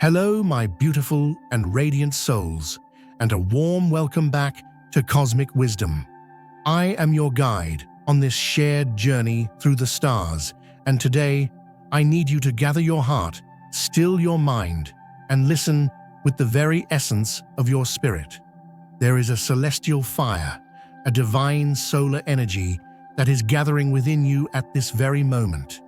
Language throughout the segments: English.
Hello, my beautiful and radiant souls, and a warm welcome back to Cosmic Wisdom. I am your guide on this shared journey through the stars, and today I need you to gather your heart, still your mind, and listen with the very essence of your spirit. There is a celestial fire, a divine solar energy that is gathering within you at this very moment.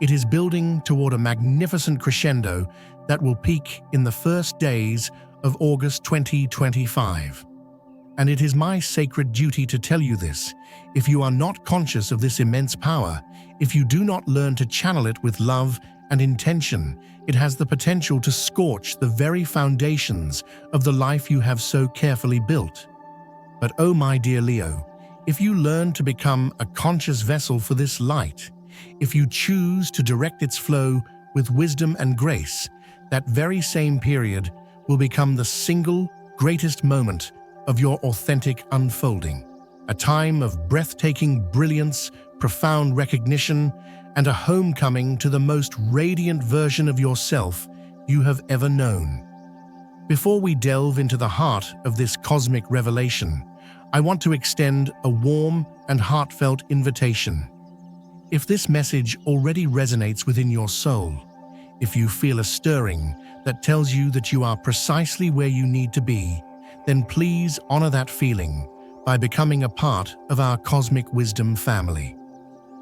It is building toward a magnificent crescendo that will peak in the first days of August 2025. And it is my sacred duty to tell you this. If you are not conscious of this immense power, if you do not learn to channel it with love and intention, it has the potential to scorch the very foundations of the life you have so carefully built. But oh my dear Leo, if you learn to become a conscious vessel for this light, if you choose to direct its flow with wisdom and grace, that very same period will become the single greatest moment of your authentic unfolding, a time of breathtaking brilliance, profound recognition, and a homecoming to the most radiant version of yourself you have ever known. Before we delve into the heart of this cosmic revelation, I want to extend a warm and heartfelt invitation. If this message already resonates within your soul, if you feel a stirring that tells you that you are precisely where you need to be, then please honor that feeling by becoming a part of our Cosmic Wisdom family.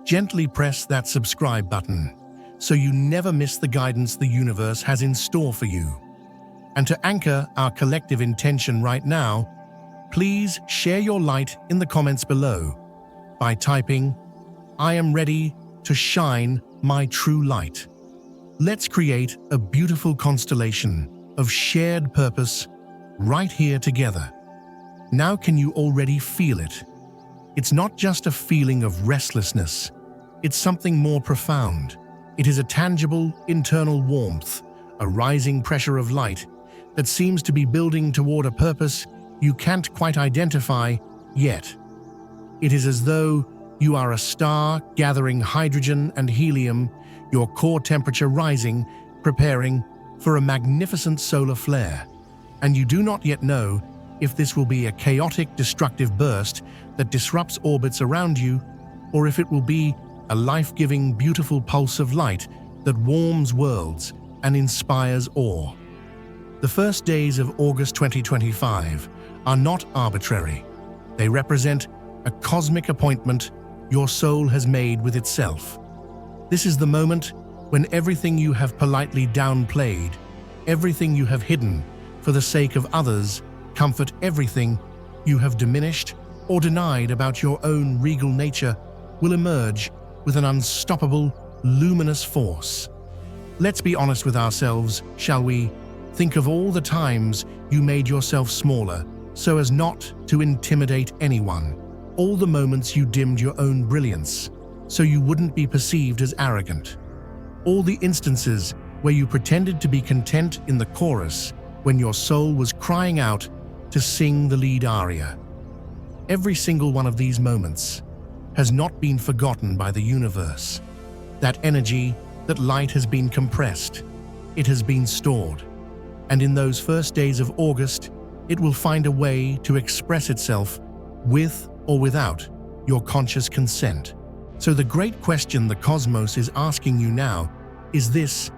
Gently press that subscribe button so you never miss the guidance the universe has in store for you. And to anchor our collective intention right now, please share your light in the comments below by typing, "I am ready to shine my true light." Let's create a beautiful constellation of shared purpose right here together. Now can you already feel it? It's not just a feeling of restlessness, it's something more profound. It is a tangible internal warmth, a rising pressure of light that seems to be building toward a purpose you can't quite identify yet. It is as though you are a star gathering hydrogen and helium, your core temperature rising, preparing for a magnificent solar flare. And you do not yet know if this will be a chaotic, destructive burst that disrupts orbits around you, or if it will be a life-giving, beautiful pulse of light that warms worlds and inspires awe. The first days of August 2025 are not arbitrary. They represent a cosmic appointment your soul has made with itself. This is the moment when everything you have politely downplayed, everything you have hidden for the sake of others, comfort, everything you have diminished or denied about your own regal nature will emerge with an unstoppable, luminous force. Let's be honest with ourselves, shall we? Think of all the times you made yourself smaller so as not to intimidate anyone. All the moments you dimmed your own brilliance so you wouldn't be perceived as arrogant. All the instances where you pretended to be content in the chorus when your soul was crying out to sing the lead aria. Every single one of these moments has not been forgotten by the universe. That energy, that light has been compressed. It has been stored. And in those first days of August, it will find a way to express itself with or without your conscious consent. So the great question the cosmos is asking you now is this: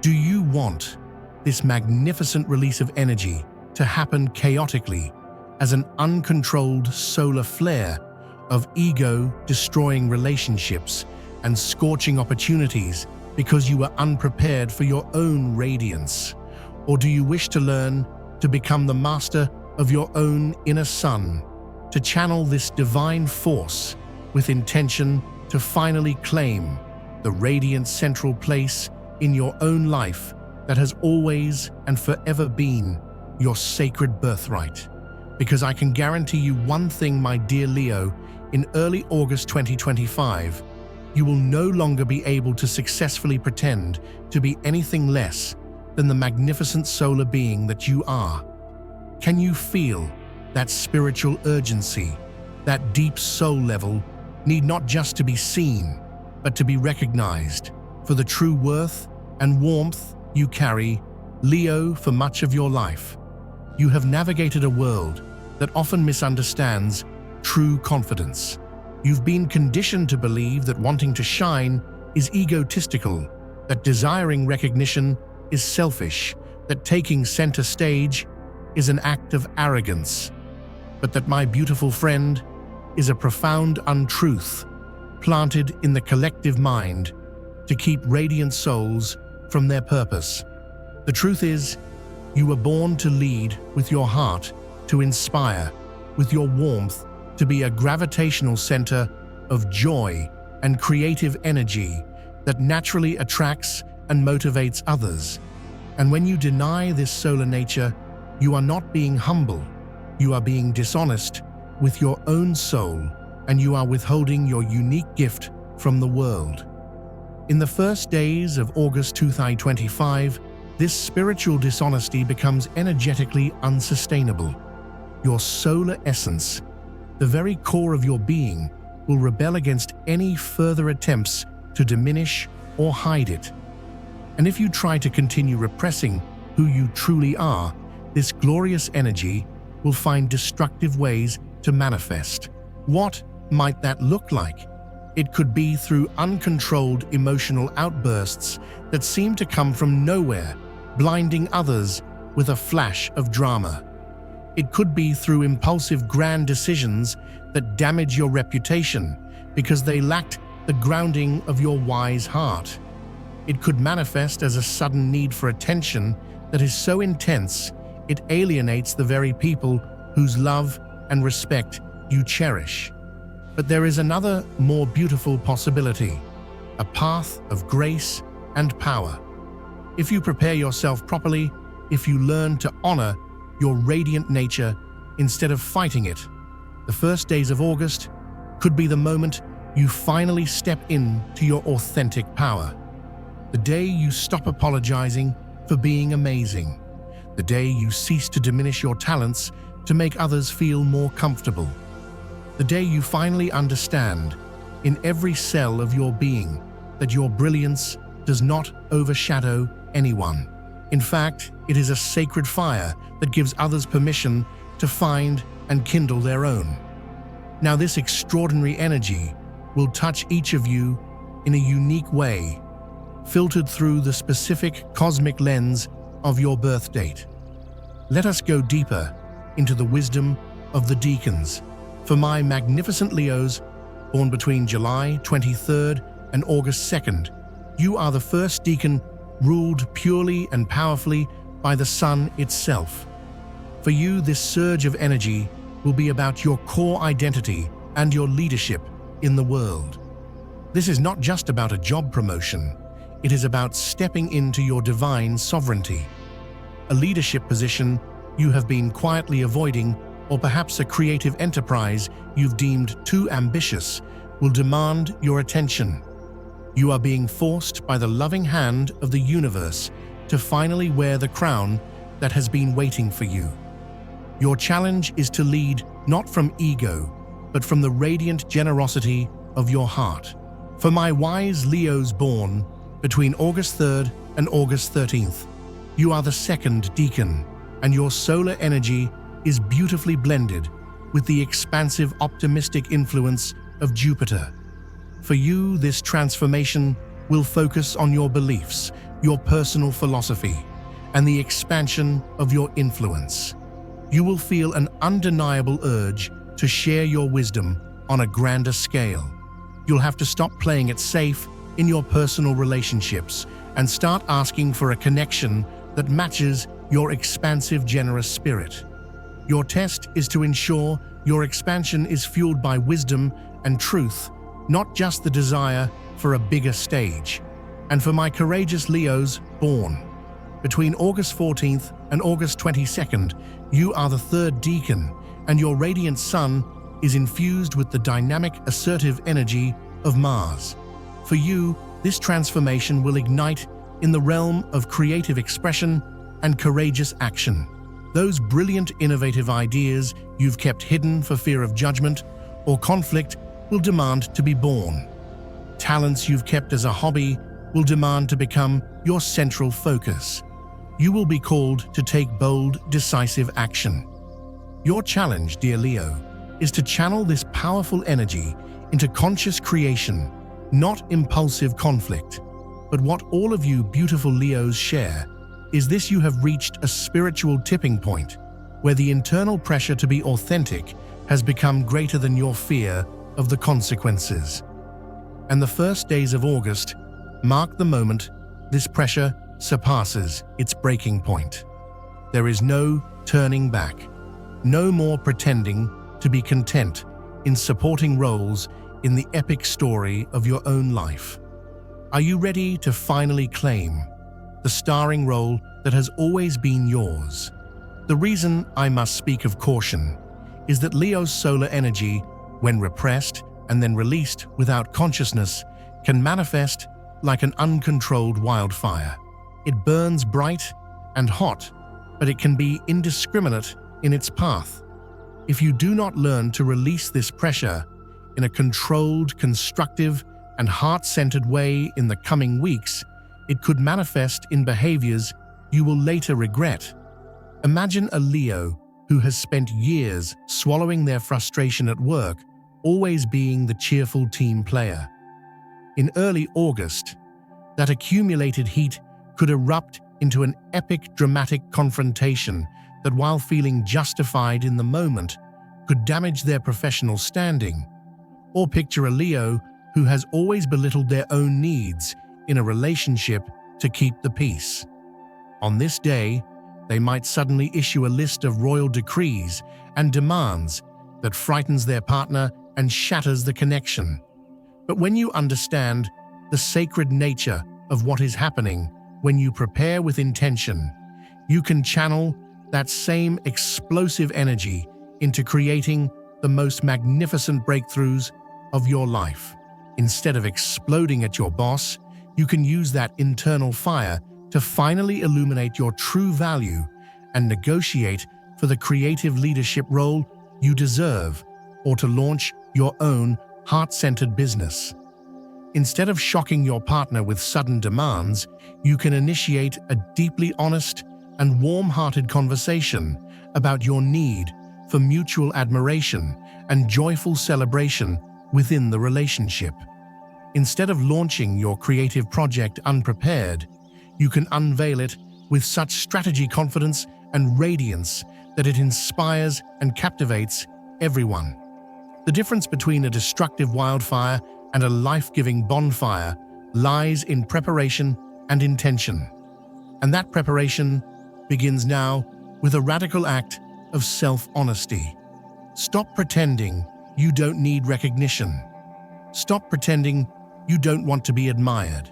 do you want this magnificent release of energy to happen chaotically as an uncontrolled solar flare of ego-destroying relationships and scorching opportunities because you were unprepared for your own radiance? Or do you wish to learn to become the master of your own inner sun, to channel this divine force with intention to finally claim the radiant central place in your own life that has always and forever been your sacred birthright? Because I can guarantee you one thing, my dear Leo, in early August 2025, you will no longer be able to successfully pretend to be anything less than the magnificent solar being that you are. Can you feel that spiritual urgency? That deep soul level need not just to be seen, but to be recognized for the true worth and warmth you carry Leo, for much of your life, you have navigated a world that often misunderstands true confidence. You've been conditioned to believe that wanting to shine is egotistical, that desiring recognition is selfish, that taking center stage is an act of arrogance. But that, my beautiful friend, is a profound untruth planted in the collective mind to keep radiant souls from their purpose. The truth is, you were born to lead with your heart, to inspire with your warmth, to be a gravitational center of joy and creative energy that naturally attracts and motivates others. And when you deny this solar nature, you are not being humble, you are being dishonest with your own soul, and you are withholding your unique gift from the world. In the first days of August 2025, this spiritual dishonesty becomes energetically unsustainable. Your solar essence, the very core of your being, will rebel against any further attempts to diminish or hide it. And if you try to continue repressing who you truly are, this glorious energy will find destructive ways to manifest. What might that look like? It could be through uncontrolled emotional outbursts that seem to come from nowhere, blinding others with a flash of drama. It could be through impulsive grand decisions that damage your reputation because they lacked the grounding of your wise heart. It could manifest as a sudden need for attention that is so intense it alienates the very people whose love and respect you cherish. But there is another, more beautiful possibility, a path of grace and power. If you prepare yourself properly, if you learn to honor your radiant nature instead of fighting it, the first days of August could be the moment you finally step into your authentic power. The day you stop apologizing for being amazing. The day you cease to diminish your talents to make others feel more comfortable. The day you finally understand, in every cell of your being, that your brilliance does not overshadow anyone. In fact, it is a sacred fire that gives others permission to find and kindle their own. Now, this extraordinary energy will touch each of you in a unique way, filtered through the specific cosmic lens of your birth date. Let us go deeper into the wisdom of the decans. For my magnificent Leos, born between July 23rd and August 2nd, you are the first decan ruled purely and powerfully by the sun itself. For you, this surge of energy will be about your core identity and your leadership in the world. This is not just about a job promotion, it is about stepping into your divine sovereignty. A leadership position you have been quietly avoiding, or perhaps a creative enterprise you've deemed too ambitious, will demand your attention. You are being forced by the loving hand of the universe to finally wear the crown that has been waiting for you. Your challenge is to lead not from ego, but from the radiant generosity of your heart. For my wise Leos born between August 3rd and August 13th, you are the second decan, and your solar energy is beautifully blended with the expansive, optimistic influence of Jupiter. For you, this transformation will focus on your beliefs, your personal philosophy, and the expansion of your influence. You will feel an undeniable urge to share your wisdom on a grander scale. You'll have to stop playing it safe in your personal relationships and start asking for a connection that matches your expansive, generous spirit. Your test is to ensure your expansion is fueled by wisdom and truth, not just the desire for a bigger stage. And for my courageous Leos born between August 14th and August 22nd, you are the third decan, and your radiant sun is infused with the dynamic, assertive energy of Mars. For you, this transformation will ignite in the realm of creative expression and courageous action. Those brilliant, innovative ideas you've kept hidden for fear of judgment or conflict will demand to be born. Talents you've kept as a hobby will demand to become your central focus. You will be called to take bold, decisive action. Your challenge, dear Leo, is to channel this powerful energy into conscious creation, not impulsive conflict. But what all of you beautiful Leos share is this: you have reached a spiritual tipping point where the internal pressure to be authentic has become greater than your fear of the consequences. And the first days of August mark the moment this pressure surpasses its breaking point. There is no turning back, no more pretending to be content in supporting roles in the epic story of your own life. Are you ready to finally claim the starring role that has always been yours? The reason I must speak of caution is that Leo's solar energy, when repressed and then released without consciousness, can manifest like an uncontrolled wildfire. It burns bright and hot, but it can be indiscriminate in its path. If you do not learn to release this pressure in a controlled, constructive, and heart-centered way in the coming weeks, it could manifest in behaviors you will later regret. Imagine a Leo who has spent years swallowing their frustration at work, always being the cheerful team player. In early August, that accumulated heat could erupt into an epic, dramatic confrontation that, while feeling justified in the moment, could damage their professional standing. Or picture a Leo who has always belittled their own needs in a relationship to keep the peace. On this day, they might suddenly issue a list of royal decrees and demands that frightens their partner and shatters the connection. But when you understand the sacred nature of what is happening, when you prepare with intention, you can channel that same explosive energy into creating the most magnificent breakthroughs of your life. Instead of exploding at your boss, you can use that internal fire to finally illuminate your true value and negotiate for the creative leadership role you deserve, or to launch your own heart-centered business. Instead of shocking your partner with sudden demands, you can initiate a deeply honest and warm-hearted conversation about your need for mutual admiration and joyful celebration within the relationship. Instead of launching your creative project unprepared, you can unveil it with such strategy, confidence, and radiance that it inspires and captivates everyone. The difference between a destructive wildfire and a life-giving bonfire lies in preparation and intention. And that preparation begins now with a radical act of self-honesty. Stop pretending you don't need recognition. Stop pretending you don't want to be admired.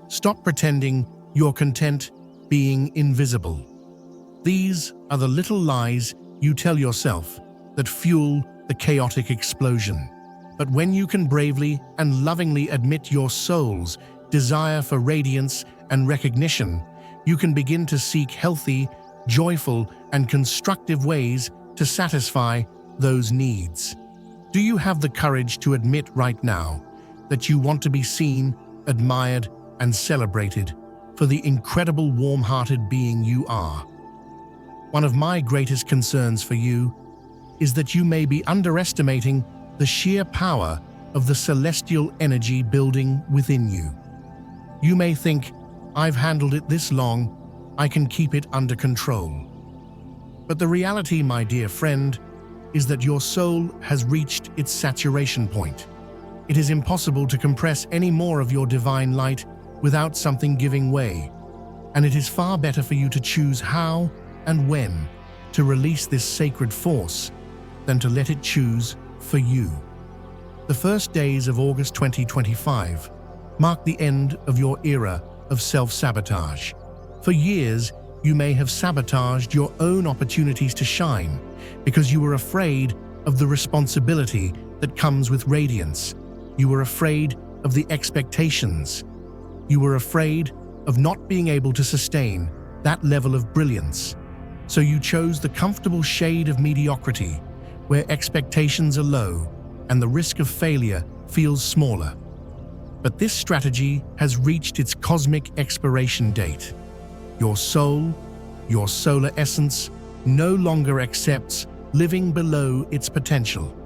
Stop pretending you're content being invisible. These are the little lies you tell yourself that fuel the chaotic explosion. But when you can bravely and lovingly admit your soul's desire for radiance and recognition, you can begin to seek healthy, joyful, and constructive ways to satisfy those needs. Do you have the courage to admit right now that you want to be seen, admired, and celebrated for the incredible warm-hearted being you are? One of my greatest concerns for you is that you may be underestimating the sheer power of the celestial energy building within you. You may think, I've handled it this long, I can keep it under control. But the reality, my dear friend, is that your soul has reached its saturation point. It is impossible to compress any more of your divine light without something giving way, and it is far better for you to choose how and when to release this sacred force than to let it choose for you. The first days of August 2025 mark the end of your era of self-sabotage. For years, you may have sabotaged your own opportunities to shine because you were afraid of the responsibility that comes with radiance. You were afraid of the expectations. You were afraid of not being able to sustain that level of brilliance. So you chose the comfortable shade of mediocrity, where expectations are low and the risk of failure feels smaller. But this strategy has reached its cosmic expiration date. Your soul, your solar essence, no longer accepts living below its potential.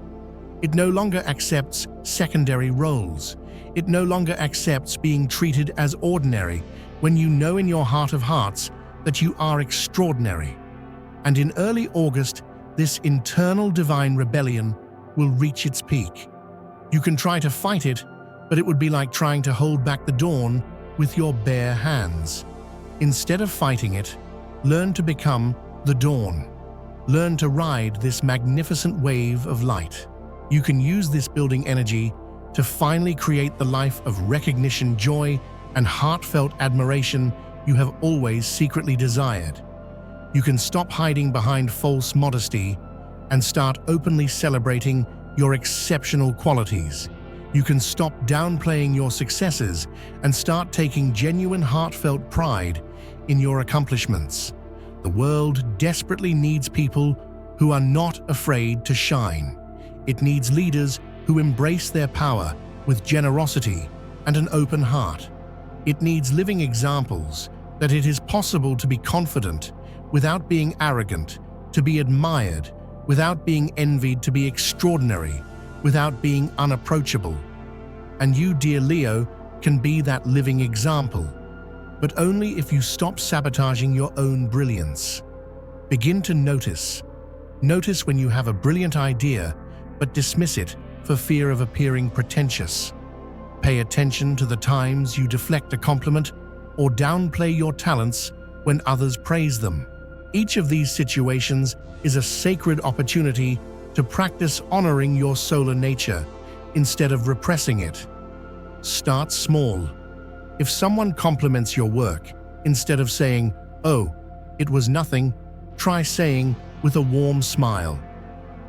It no longer accepts secondary roles. It no longer accepts being treated as ordinary when you know in your heart of hearts that you are extraordinary. And in early August, this internal divine rebellion will reach its peak. You can try to fight it, but it would be like trying to hold back the dawn with your bare hands. Instead of fighting it, learn to become the dawn. Learn to ride this magnificent wave of light. You can use this building energy to finally create the life of recognition, joy, and heartfelt admiration you have always secretly desired. You can stop hiding behind false modesty and start openly celebrating your exceptional qualities. You can stop downplaying your successes and start taking genuine heartfelt pride in your accomplishments. The world desperately needs people who are not afraid to shine. It needs leaders who embrace their power with generosity and an open heart. It needs living examples that it is possible to be confident without being arrogant, to be admired without being envied, to be extraordinary without being unapproachable. And you, dear Leo, can be that living example, but only if you stop sabotaging your own brilliance. Begin to notice. Notice when you have a brilliant idea, but dismiss it for fear of appearing pretentious. Pay attention to the times you deflect a compliment or downplay your talents when others praise them. Each of these situations is a sacred opportunity to practice honoring your solar nature instead of repressing it. Start small. If someone compliments your work, instead of saying, "Oh, it was nothing," try saying with a warm smile,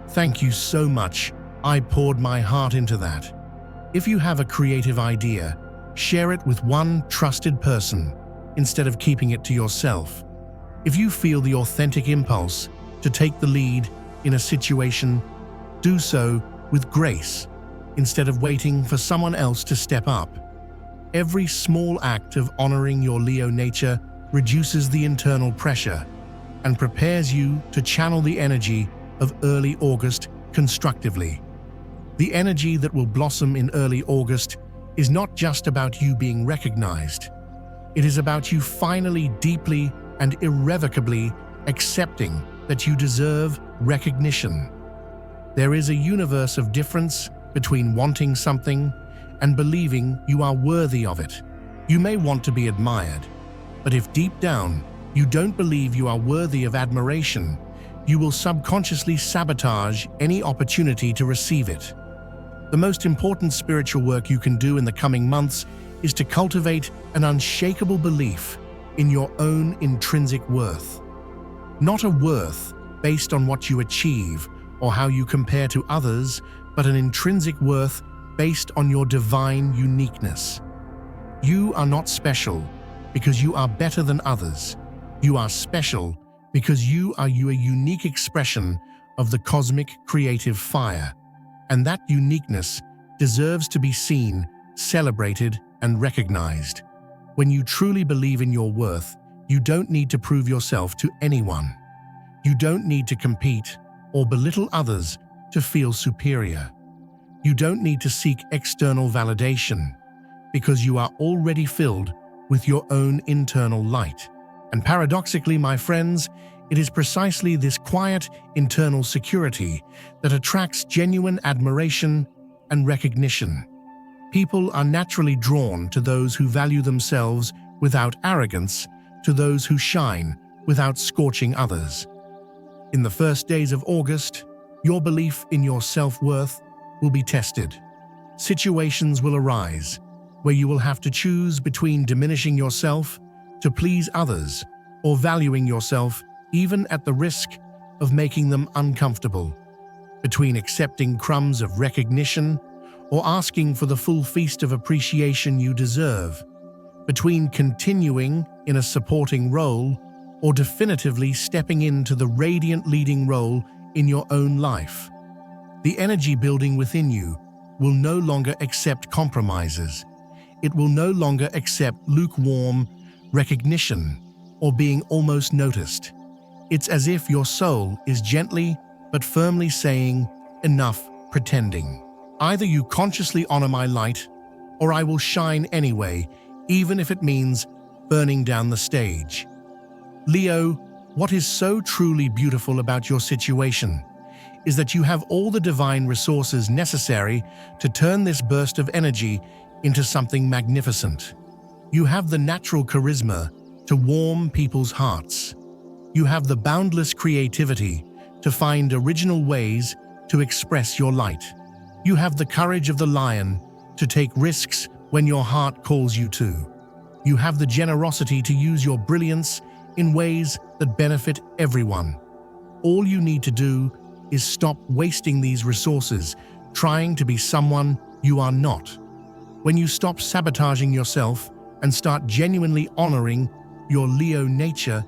"Thank you so much. I poured my heart into that." If you have a creative idea, share it with one trusted person instead of keeping it to yourself. If you feel the authentic impulse to take the lead in a situation, do so with grace instead of waiting for someone else to step up. Every small act of honoring your Leo nature reduces the internal pressure and prepares you to channel the energy of early August constructively. The energy that will blossom in early August is not just about you being recognized. It is about you finally deeply and irrevocably accepting that you deserve recognition. There is a universe of difference between wanting something and believing you are worthy of it. You may want to be admired, but if deep down you don't believe you are worthy of admiration, you will subconsciously sabotage any opportunity to receive it. The most important spiritual work you can do in the coming months is to cultivate an unshakable belief in your own intrinsic worth. Not a worth based on what you achieve or how you compare to others, but an intrinsic worth based on your divine uniqueness. You are not special because you are better than others. You are special because you are a unique expression of the cosmic creative fire. And that uniqueness deserves to be seen, celebrated, and recognized. When you truly believe in your worth, you don't need to prove yourself to anyone. You don't need to compete or belittle others to feel superior. You don't need to seek external validation because you are already filled with your own internal light. And paradoxically, my friends, it is precisely this quiet internal security that attracts genuine admiration and recognition. People are naturally drawn to those who value themselves without arrogance, to those who shine without scorching others. In the first days of August, your belief in your self-worth will be tested. Situations will arise where you will have to choose between diminishing yourself to please others or valuing yourself even at the risk of making them uncomfortable, between accepting crumbs of recognition or asking for the full feast of appreciation you deserve, between continuing in a supporting role or definitively stepping into the radiant leading role in your own life. The energy building within you will no longer accept compromises. It will no longer accept lukewarm recognition. or being almost noticed. It's as if your soul is gently but firmly saying, "Enough pretending. Either you consciously honor my light, or I will shine anyway, even if it means burning down the stage." Leo, what is so truly beautiful about your situation is that you have all the divine resources necessary to turn this burst of energy into something magnificent. You have the natural charisma to warm people's hearts. You have the boundless creativity to find original ways to express your light. You have the courage of the lion to take risks when your heart calls you to. You have the generosity to use your brilliance in ways that benefit everyone. All you need to do is stop wasting these resources trying to be someone you are not. When you stop sabotaging yourself and start genuinely honoring your Leo nature,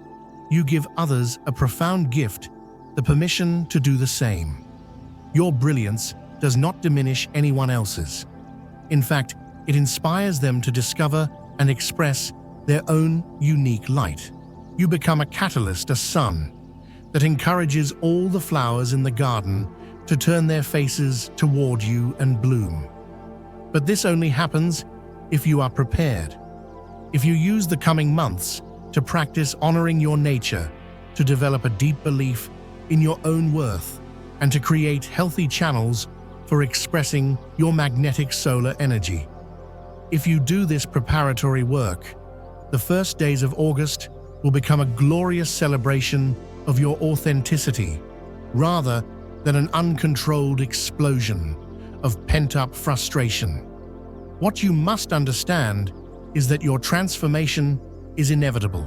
you give others a profound gift, the permission to do the same. Your brilliance does not diminish anyone else's. In fact, it inspires them to discover and express their own unique light. You become a catalyst, a sun, that encourages all the flowers in the garden to turn their faces toward you and bloom. But this only happens if you are prepared. If you use the coming months to practice honoring your nature, to develop a deep belief in your own worth, and to create healthy channels for expressing your magnetic solar energy. If you do this preparatory work, the first days of August will become a glorious celebration of your authenticity, rather than an uncontrolled explosion of pent-up frustration. What you must understand is that your transformation is inevitable.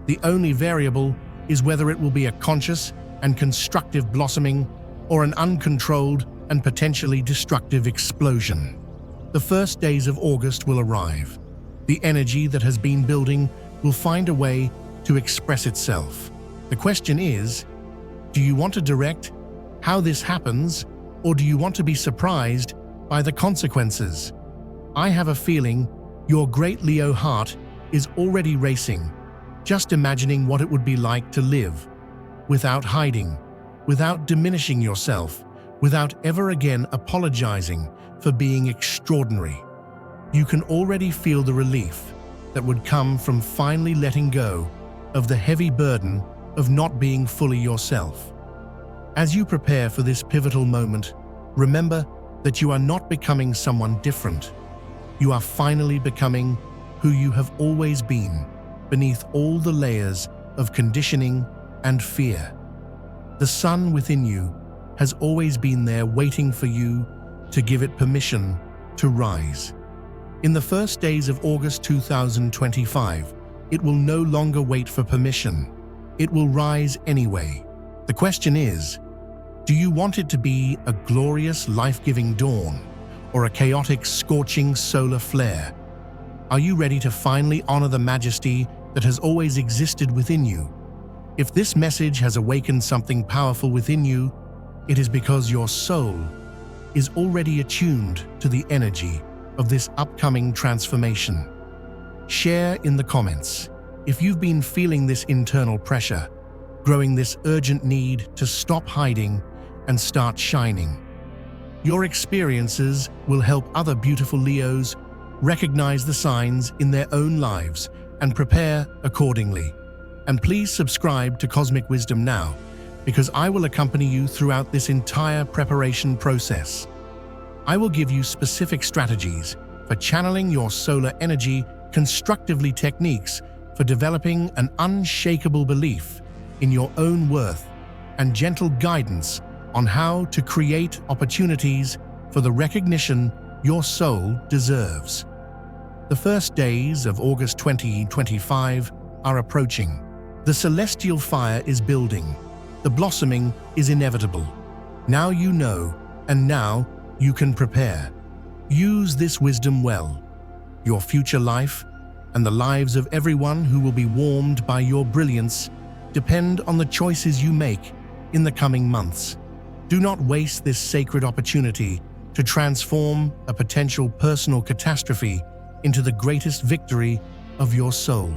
The only variable is whether it will be a conscious and constructive blossoming or an uncontrolled and potentially destructive explosion. The first days of August will arrive. The energy that has been building will find a way to express itself. The question is, do you want to direct how this happens, or do you want to be surprised by the consequences? I have a feeling your great Leo heart is already racing, just imagining what it would be like to live without hiding, without diminishing yourself, without ever again apologizing for being extraordinary. You can already feel the relief that would come from finally letting go of the heavy burden of not being fully yourself. As you prepare for this pivotal moment, remember that you are not becoming someone different. You are finally becoming who you have always been, beneath all the layers of conditioning and fear. The sun within you has always been there waiting for you to give it permission to rise. In the first days of August 2025, it will no longer wait for permission. It will rise anyway. The question is, do you want it to be a glorious, life-giving dawn or a chaotic, scorching solar flare? Are you ready to finally honor the majesty that has always existed within you? If this message has awakened something powerful within you, it is because your soul is already attuned to the energy of this upcoming transformation. Share in the comments if you've been feeling this internal pressure, growing this urgent need to stop hiding and start shining. Your experiences will help other beautiful Leos recognize the signs in their own lives and prepare accordingly. And please subscribe to Cosmic Wisdom now, because I will accompany you throughout this entire preparation process. I will give you specific strategies for channeling your solar energy constructively, techniques for developing an unshakable belief in your own worth, and gentle guidance on how to create opportunities for the recognition your soul deserves. The first days of August 2025 are approaching. The celestial fire is building. The blossoming is inevitable. Now you know, and now you can prepare. Use this wisdom well. Your future life and the lives of everyone who will be warmed by your brilliance depend on the choices you make in the coming months. Do not waste this sacred opportunity to transform a potential personal catastrophe into the greatest victory of your soul.